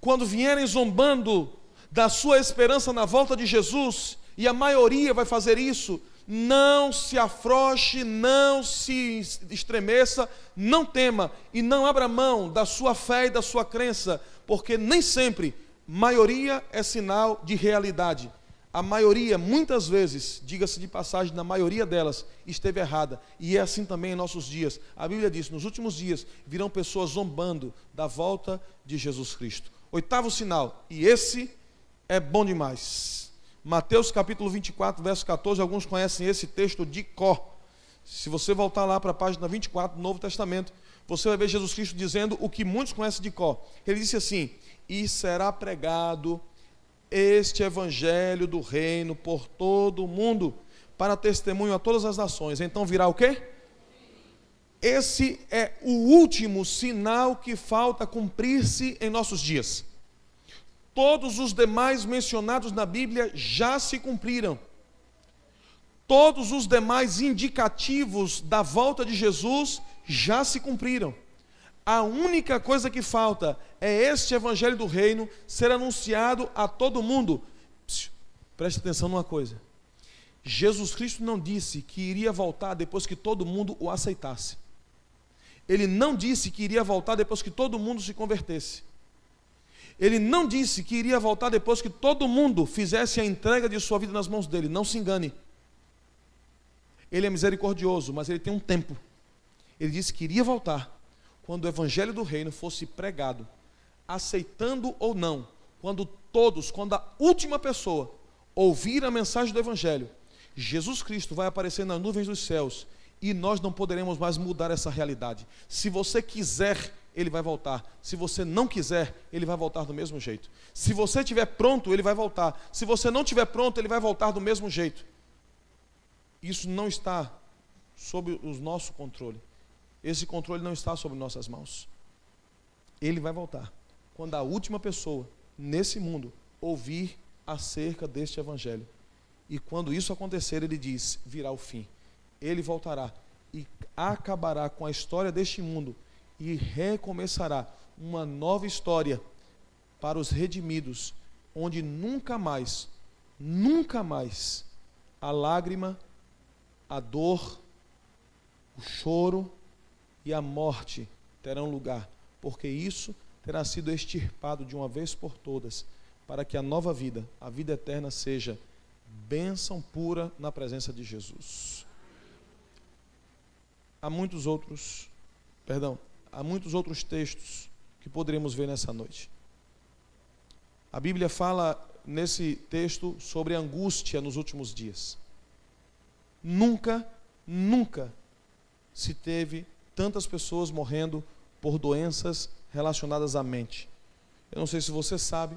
Quando vierem zombando da sua esperança na volta de Jesus, e a maioria vai fazer isso, não se afrouxe, não se estremeça, não tema e não abra mão da sua fé e da sua crença, porque nem sempre maioria é sinal de realidade. A maioria, muitas vezes, diga-se de passagem, na maioria delas, esteve errada. E é assim também em nossos dias. A Bíblia diz, nos últimos dias, virão pessoas zombando da volta de Jesus Cristo. 8º sinal, e esse é bom demais. Mateus capítulo 24, verso 14, alguns conhecem esse texto de cor. Se você voltar lá para a página 24 do Novo Testamento, você vai ver Jesus Cristo dizendo o que muitos conhecem de cor. Ele disse assim, e será pregado este evangelho do reino por todo o mundo, para testemunho a todas as nações. Então virá o quê? Esse é o último sinal que falta cumprir-se em nossos dias. Todos os demais mencionados na Bíblia já se cumpriram. Todos os demais indicativos da volta de Jesus já se cumpriram. A única coisa que falta é este evangelho do reino ser anunciado a todo mundo. Preste atenção numa coisa. Jesus Cristo não disse que iria voltar depois que todo mundo o aceitasse. Ele não disse que iria voltar depois que todo mundo se convertesse. Ele não disse que iria voltar depois que todo mundo fizesse a entrega de sua vida nas mãos dele. Não se engane. Ele é misericordioso, mas ele tem um tempo. Ele disse que iria voltar quando o evangelho do reino fosse pregado, aceitando ou não, quando a última pessoa ouvir a mensagem do evangelho, Jesus Cristo vai aparecer nas nuvens dos céus e nós não poderemos mais mudar essa realidade. Se você quiser, ele vai voltar. Se você não quiser, ele vai voltar do mesmo jeito. Se você estiver pronto, ele vai voltar. Se você não estiver pronto, ele vai voltar do mesmo jeito. Isso não está sob o nosso controle. Esse controle não está sobre nossas mãos. Ele vai voltar quando a última pessoa nesse mundo ouvir acerca deste evangelho. E quando isso acontecer, ele diz, virá o fim. Ele voltará e acabará com a história deste mundo e recomeçará uma nova história para os redimidos, onde nunca mais a lágrima, a dor, o choro e a morte terão lugar, porque isso terá sido extirpado de uma vez por todas, para que a nova vida, a vida eterna, seja bênção pura na presença de Jesus. Há muitos outros textos que poderemos ver nessa noite. A Bíblia fala nesse texto sobre a angústia nos últimos dias. Nunca se teve tantas pessoas morrendo por doenças relacionadas à mente. Eu não sei se você sabe,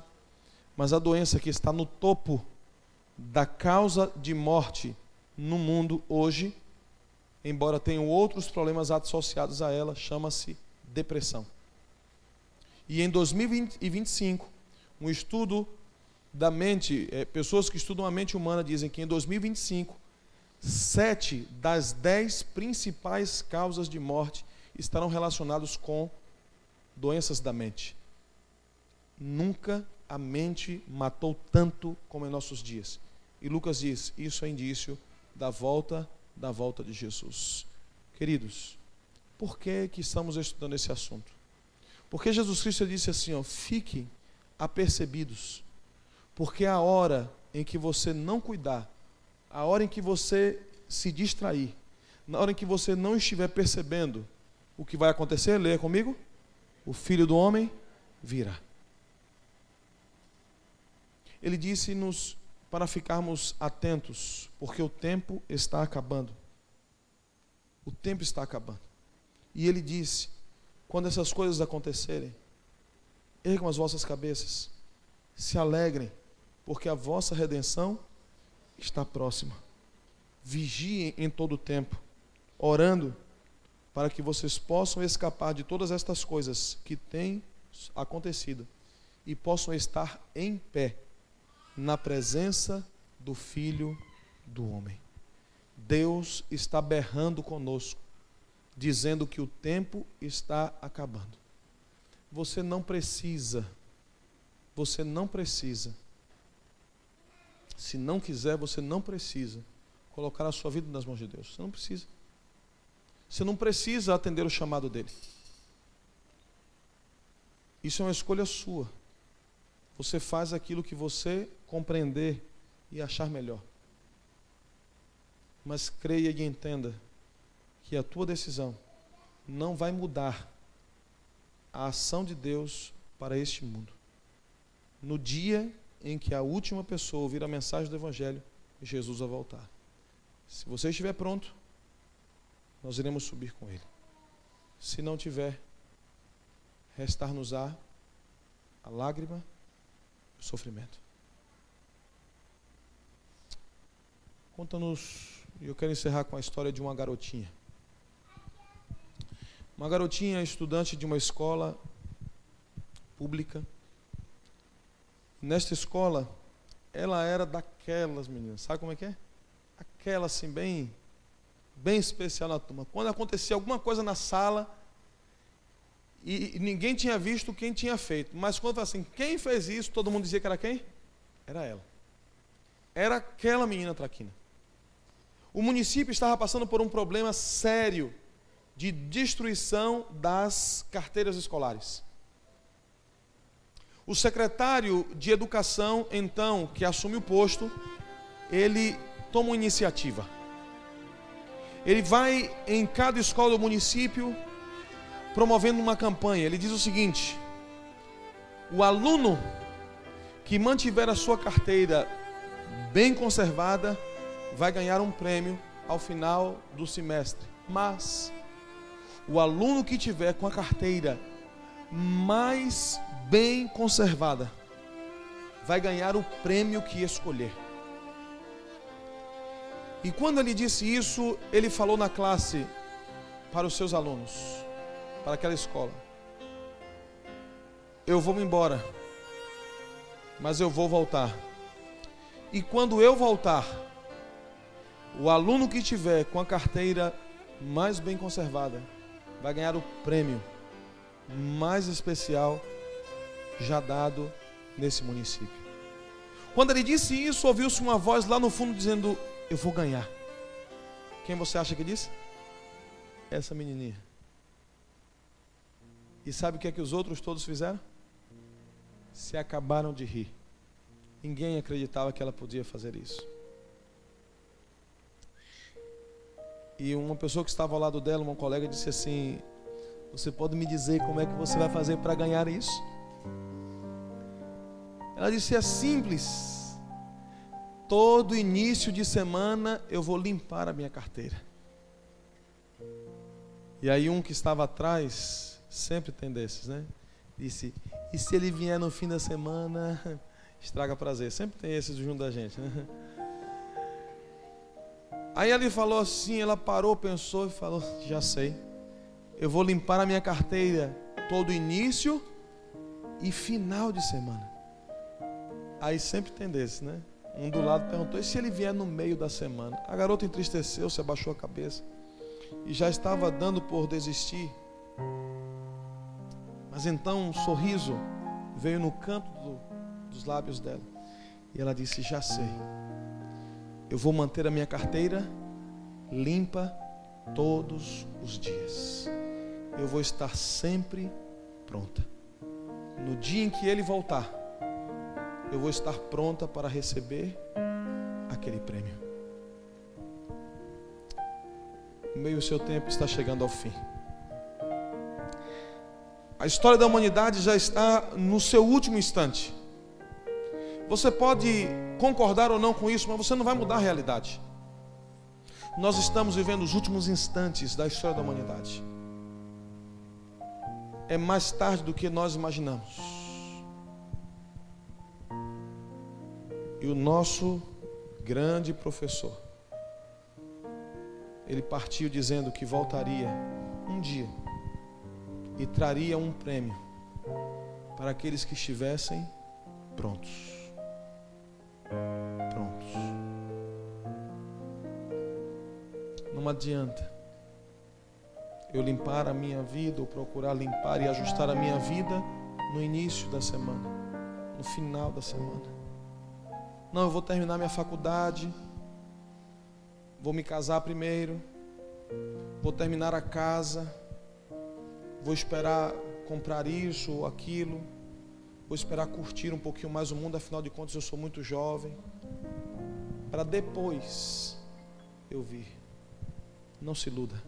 Mas a doença que está no topo da causa de morte no mundo hoje, embora tenham outros problemas associados a ela, chama-se depressão. E em 2025, um estudo da mente, pessoas que estudam a mente humana dizem que em 2025, 7 das 10 principais causas de morte estarão relacionados com doenças da mente. Nunca a mente matou tanto como em nossos dias. E Lucas diz, isso é indício da volta de Jesus. Queridos, por que estamos estudando esse assunto? Porque Jesus Cristo disse assim, fiquem apercebidos, porque a hora em que você não cuidar, a hora em que você se distrair, na hora em que você não estiver percebendo o que vai acontecer, leia comigo, o Filho do Homem virá. Ele disse-nos para ficarmos atentos, porque o tempo está acabando. O tempo está acabando. E ele disse, quando essas coisas acontecerem, ergam as vossas cabeças, se alegrem, porque a vossa redenção está próxima. Vigiem em todo o tempo, orando, para que vocês possam escapar de todas estas coisas que têm acontecido e possam estar em pé na presença do Filho do Homem. Deus está berrando conosco, dizendo que o tempo está acabando. Você não precisa, se não quiser, você não precisa colocar a sua vida nas mãos de Deus. Você não precisa. Você não precisa atender o chamado dele. Isso é uma escolha sua. Você faz aquilo que você compreender e achar melhor. Mas creia e entenda que a tua decisão não vai mudar a ação de Deus para este mundo. No dia em que a última pessoa ouvir a mensagem do Evangelho, Jesus vai voltar. Se você estiver pronto, nós iremos subir com Ele. Se não tiver, restar-nos-á a lágrima e o sofrimento. Conta-nos, e eu quero encerrar com a história de uma garotinha. Uma garotinha estudante de uma escola pública. Nesta escola, ela era daquelas meninas, sabe como é que é? Aquela assim, bem especial na turma. Quando acontecia alguma coisa na sala, e ninguém tinha visto quem tinha feito, mas quando assim, quem fez isso, todo mundo dizia que era quem? Era ela. Era aquela menina traquina. O município estava passando por um problema sério de destruição das carteiras escolares. O secretário de Educação, então, que assume o posto, ele toma uma iniciativa. Ele vai em cada escola do município promovendo uma campanha. Ele diz o seguinte: o aluno que mantiver a sua carteira bem conservada vai ganhar um prêmio ao final do semestre. Mas o aluno que tiver com a carteira mais bem conservada vai ganhar o prêmio que escolher. E quando ele disse isso, ele falou na classe para os seus alunos, para aquela escola: eu vou embora, mas eu vou voltar. E quando eu voltar, o aluno que tiver com a carteira mais bem conservada vai ganhar o prêmio mais especial já dado nesse município. Quando ele disse isso, ouviu-se uma voz lá no fundo dizendo: eu vou ganhar. Quem você acha que disse? Essa menininha. E sabe o que é que os outros todos fizeram? Se acabaram de rir. Ninguém acreditava que ela podia fazer isso. E uma pessoa que estava ao lado dela, uma colega, disse assim: você pode me dizer como é que você vai fazer para ganhar isso? Ela disse: é simples. Todo início de semana eu vou limpar a minha carteira. E aí um que estava atrás, sempre tem desses, né? Disse: e se ele vier no fim da semana Estraga prazer. Sempre tem esses junto da gente, né? Aí ele falou assim, ela parou, pensou e falou, já sei. Eu vou limpar a minha carteira todo início e final de semana. Aí sempre tem desse, né? Um do lado perguntou, e se ele vier no meio da semana? A garota entristeceu, se abaixou a cabeça e já estava dando por desistir. Mas então um sorriso veio no canto dos lábios dela. E ela disse, já sei. Eu vou manter a minha carteira limpa todos os dias. Eu vou estar sempre pronta. No dia em que ele voltar, eu vou estar pronta para receber aquele prêmio. O seu tempo está chegando ao fim. A história da humanidade já está no seu último instante. Você pode concordar ou não com isso, mas você não vai mudar a realidade. Nós estamos vivendo os últimos instantes da história da humanidade. É mais tarde do que nós imaginamos. E o nosso grande professor, ele partiu dizendo que voltaria um dia e traria um prêmio para aqueles que estivessem prontos. Não adianta eu limpar a minha vida ou procurar limpar e ajustar a minha vida no início da semana, no final da semana. Não, eu vou terminar minha faculdade, vou me casar primeiro, vou terminar a casa, vou esperar comprar isso ou aquilo, vou esperar curtir um pouquinho mais o mundo, afinal de contas eu sou muito jovem, para depois eu vir. Não se iluda.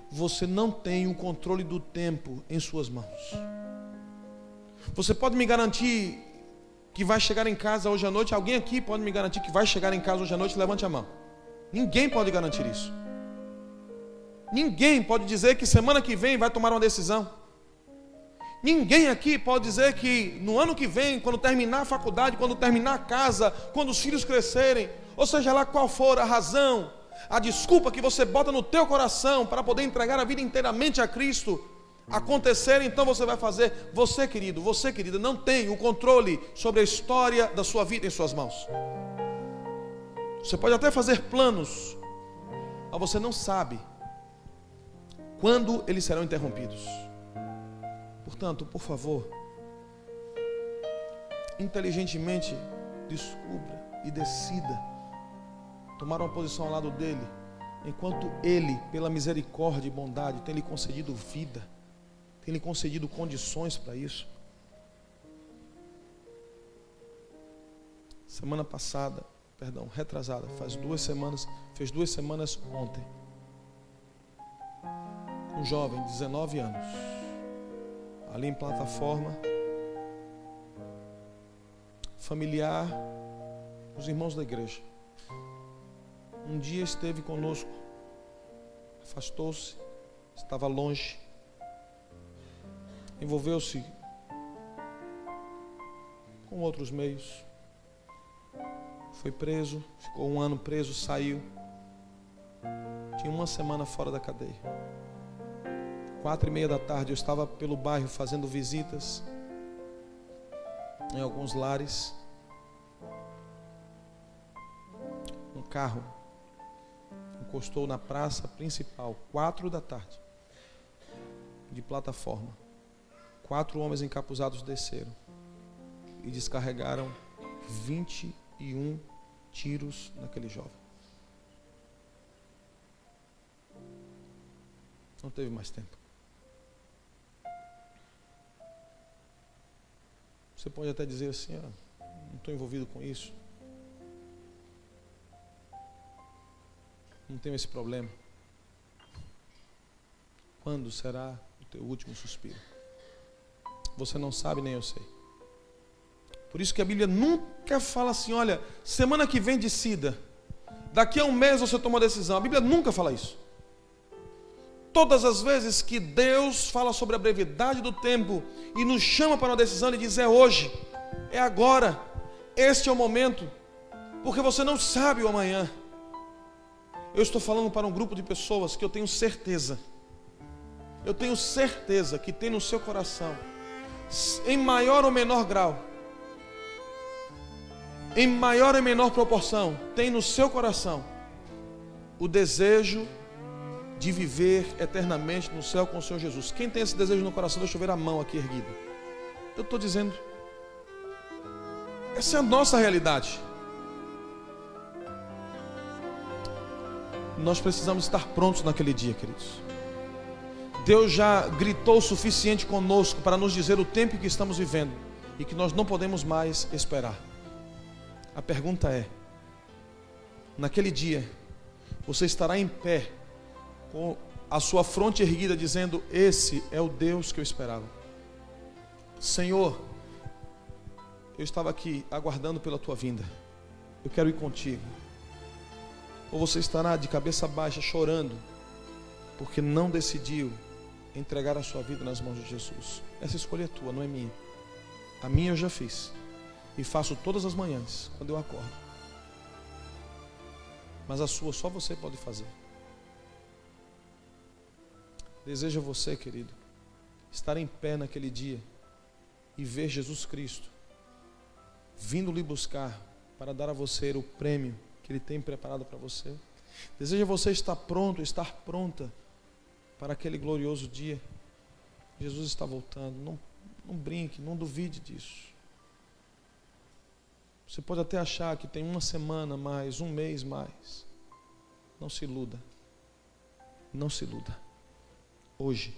Você não tem o controle do tempo em suas mãos. Você pode me garantir que vai chegar em casa hoje à noite? Alguém aqui pode me garantir que vai chegar em casa hoje à noite? Levante a mão. Ninguém pode garantir isso. Ninguém pode dizer que semana que vem vai tomar uma decisão. Ninguém aqui pode dizer que no ano que vem, quando terminar a faculdade, quando terminar a casa, quando os filhos crescerem, ou seja lá qual for a razão, a desculpa que você bota no teu coração para poder entregar a vida inteiramente a Cristo acontecer, então você vai fazer. Você, querido, você, querida, não tem o controle sobre a história da sua vida em suas mãos. Você pode até fazer planos, mas você não sabe quando eles serão interrompidos. Portanto, por favor, inteligentemente descubra e decida tomar uma posição ao lado dele, enquanto ele, pela misericórdia e bondade, tem lhe concedido vida, tem lhe concedido condições para isso. Semana passada, retrasada, fez 2 semanas ontem, um jovem de 19 anos, ali em plataforma, familiar dos irmãos da igreja. Um dia esteve conosco, afastou-se, estava longe, envolveu-se com outros meios, foi preso, ficou 1 ano preso, saiu, tinha 1 semana fora da cadeia. 4:30 da tarde eu estava pelo bairro fazendo visitas em alguns lares. Um carro encostou na praça principal, 4 da tarde, de plataforma. 4 homens encapuzados desceram e descarregaram 21 tiros naquele jovem. Não teve mais tempo. Você pode até dizer assim, não estou envolvido com isso, não tenho esse problema. Quando será o teu último suspiro? Você não sabe, nem eu sei. Por isso que a Bíblia nunca fala assim, olha, semana que vem decida, daqui a 1 mês você toma uma decisão. A Bíblia nunca fala isso. Todas as vezes que Deus fala sobre a brevidade do tempo e nos chama para uma decisão, Ele diz, é hoje. É agora. Este é o momento. Porque você não sabe o amanhã. Eu estou falando para um grupo de pessoas que eu tenho certeza que tem no seu coração, em maior ou menor grau, em maior ou menor proporção, tem no seu coração o desejo de viver eternamente no céu com o Senhor Jesus. Quem tem esse desejo no coração, deixa eu ver a mão aqui erguida. Eu estou dizendo, essa é a nossa realidade. Nós precisamos estar prontos naquele dia, queridos. Deus já gritou o suficiente conosco para nos dizer o tempo que estamos vivendo e que nós não podemos mais esperar. A pergunta é: naquele dia, você estará em pé, com a sua fronte erguida, dizendo: esse é o Deus que eu esperava. Senhor, eu estava aqui aguardando pela tua vinda, eu quero ir contigo. Ou você estará de cabeça baixa, chorando, porque não decidiu entregar a sua vida nas mãos de Jesus. Essa escolha é tua, não é minha. A minha eu já fiz e faço todas as manhãs, quando eu acordo. Mas a sua só você pode fazer. Deseja você, querido, estar em pé naquele dia e ver Jesus Cristo vindo lhe buscar para dar a você o prêmio que Ele tem preparado para você. Deseja você estar pronto, estar pronta para aquele glorioso dia. Jesus está voltando. Não brinque, não duvide disso. Você pode até achar que tem uma semana mais, um mês mais. Não se iluda. Não se iluda. Hoje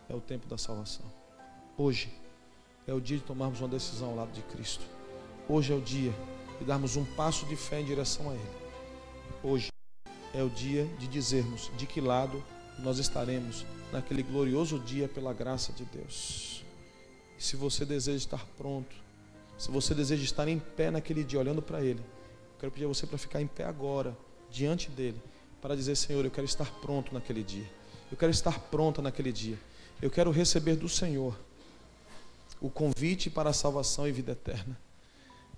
é o tempo da salvação. Hoje é o dia de tomarmos uma decisão ao lado de Cristo. Hoje é o dia de darmos um passo de fé em direção a Ele. Hoje é o dia de dizermos de que lado nós estaremos naquele glorioso dia pela graça de Deus. E se você deseja estar pronto, se você deseja estar em pé naquele dia olhando para Ele, eu quero pedir a você para ficar em pé agora, diante dEle, para dizer: Senhor, eu quero estar pronto naquele dia. Eu quero estar pronta naquele dia. Eu quero receber do Senhor o convite para a salvação e vida eterna.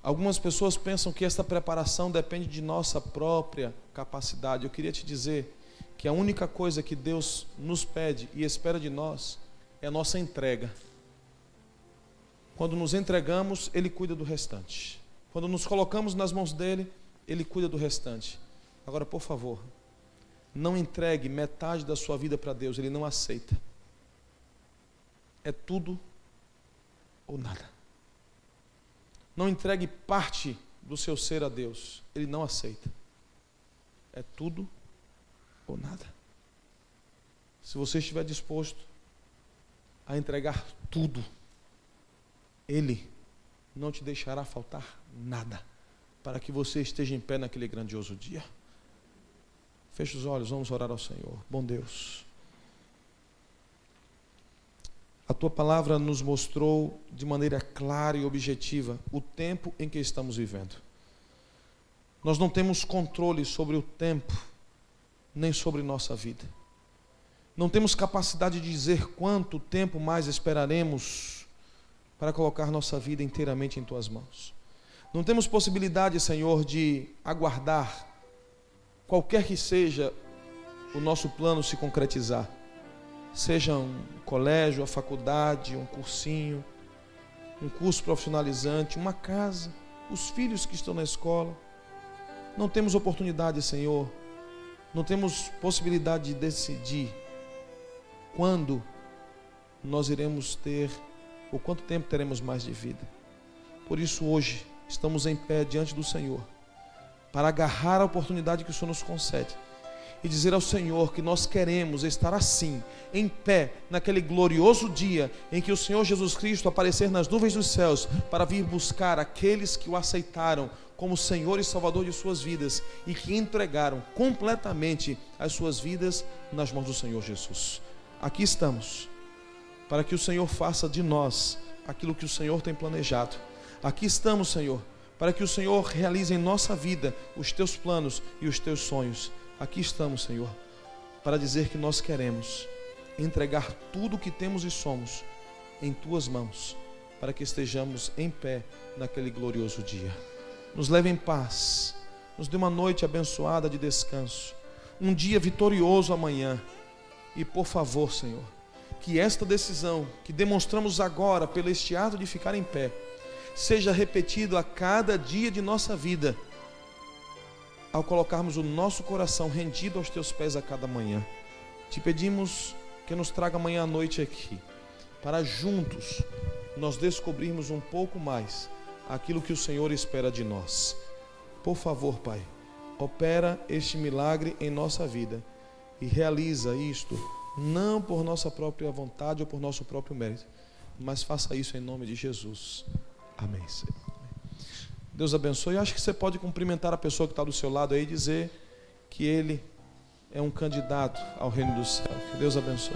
Algumas pessoas pensam que esta preparação depende de nossa própria capacidade. Eu queria te dizer que a única coisa que Deus nos pede e espera de nós é a nossa entrega. Quando nos entregamos, Ele cuida do restante. Quando nos colocamos nas mãos dEle, Ele cuida do restante. Agora, por favor, não entregue metade da sua vida para Deus, Ele não aceita. É tudo ou nada. Não entregue parte do seu ser a Deus, Ele não aceita. É tudo ou nada. Se você estiver disposto a entregar tudo, Ele não te deixará faltar nada, para que você esteja em pé naquele grandioso dia. Feche os olhos, vamos orar ao Senhor. Bom Deus, a Tua palavra nos mostrou de maneira clara e objetiva o tempo em que estamos vivendo. Nós não temos controle sobre o tempo, nem sobre nossa vida. Não temos capacidade de dizer quanto tempo mais esperaremos para colocar nossa vida inteiramente em Tuas mãos. Não temos possibilidade, Senhor, de aguardar qualquer que seja o nosso plano se concretizar. Seja um colégio, a faculdade, um cursinho, um curso profissionalizante, uma casa, os filhos que estão na escola. Não temos oportunidade, Senhor, não temos possibilidade de decidir quando nós iremos ter, ou quanto tempo teremos mais de vida. Por isso hoje estamos em pé diante do Senhor, para agarrar a oportunidade que o Senhor nos concede e dizer ao Senhor que nós queremos estar assim, em pé, naquele glorioso dia em que o Senhor Jesus Cristo aparecer nas nuvens dos céus para vir buscar aqueles que o aceitaram como Senhor e Salvador de suas vidas e que entregaram completamente as suas vidas nas mãos do Senhor Jesus. Aqui estamos, para que o Senhor faça de nós aquilo que o Senhor tem planejado. Aqui estamos, Senhor, para que o Senhor realize em nossa vida os Teus planos e os Teus sonhos. Aqui estamos, Senhor, para dizer que nós queremos entregar tudo o que temos e somos em Tuas mãos, para que estejamos em pé naquele glorioso dia. Nos leve em paz, nos dê uma noite abençoada de descanso, um dia vitorioso amanhã. E por favor, Senhor, que esta decisão que demonstramos agora pelo este ato de ficar em pé, seja repetido a cada dia de nossa vida, ao colocarmos o nosso coração rendido aos teus pés a cada manhã. Te pedimos que nos traga amanhã à noite aqui, para juntos nós descobrirmos um pouco mais aquilo que o Senhor espera de nós. Por favor, Pai, opera este milagre em nossa vida e realiza isto não por nossa própria vontade ou por nosso próprio mérito, mas faça isso em nome de Jesus. Amém, Senhor. Deus abençoe. Eu acho que você pode cumprimentar a pessoa que está do seu lado aí e dizer que ele é um candidato ao reino do céu. Que Deus abençoe.